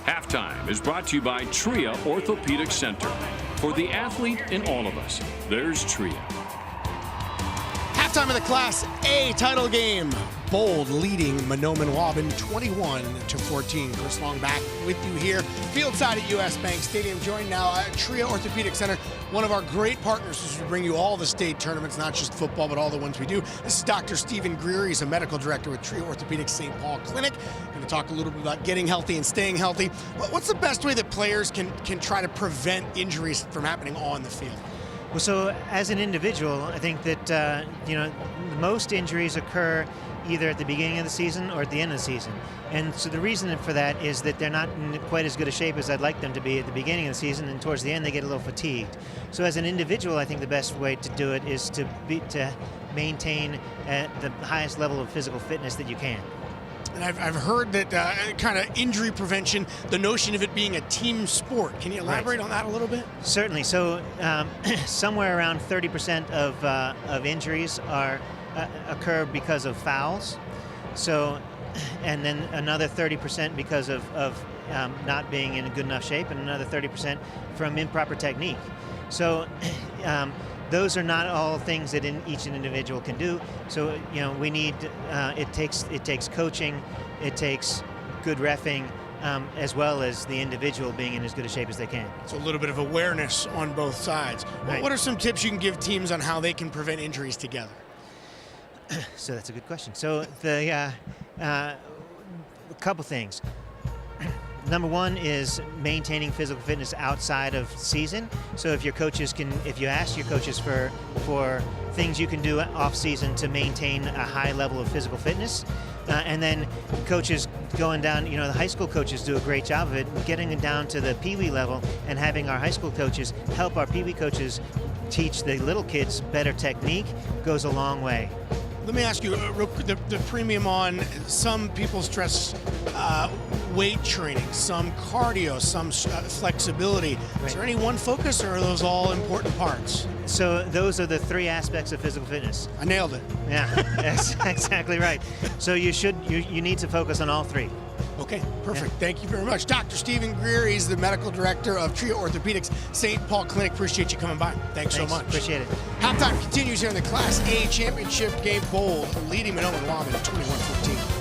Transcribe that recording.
Halftime is brought to you by Tria Orthopedic Center. For the athlete in all of us, there's Tria. Halftime of the Class A title game. Bold leading Mahnomen-Waubun 21-14. Chris Long back with you here, fieldside at US Bank Stadium. Joined now at Tria Orthopedic Center, one of our great partners as we bring you all the state tournaments, not just football, but all the ones we do. This is Dr. Stephen Greer. He's a medical director with Tria Orthopedic St. Paul Clinic. Going to talk a little bit about getting healthy and staying healthy. What's the best way that players can try to prevent injuries from happening on the field? Well, so as an individual, I think that most injuries occur either at the beginning of the season or at the end of the season. And so the reason for that is that they're not in quite as good a shape as I'd like them to be at the beginning of the season, and towards the end they get a little fatigued. So as an individual, I think the best way to do it is to maintain the highest level of physical fitness that you can. And I've heard that kind of injury prevention, the notion of it being a team sport. Can you elaborate on that a little bit? Certainly. So somewhere around 30% of injuries occur because of fouls. So, and then another 30% because of not being in a good enough shape, and another 30% from improper technique. So those are not all things that each individual can do. So we need it takes coaching, it takes good reffing, as well as the individual being in as good a shape as they can. So a little bit of awareness on both sides. Right. What are some tips you can give teams on how they can prevent injuries together? So that's a good question. So a couple things. Number one is maintaining physical fitness outside of season. So if you ask your coaches for things you can do off season to maintain a high level of physical fitness, and then coaches going down, the high school coaches do a great job of it, getting it down to the Pee-wee level and having our high school coaches help our Pee-wee coaches teach the little kids better technique goes a long way. Let me ask you, the premium on some people stress weight training, some cardio, some flexibility. Right. Is there any one focus, or are those all important parts? So those are the three aspects of physical fitness. I nailed it. Yeah, that's exactly right. So you need to focus on all three. Okay, perfect. Yeah. Thank you very much. Dr. Stephen Greer, he's the medical director of Tria Orthopedics St. Paul Clinic. Appreciate you coming by. Thanks so much. Appreciate it. Halftime continues here in the Class A championship game. Bold leading Mahnomen-Waubun 21-14.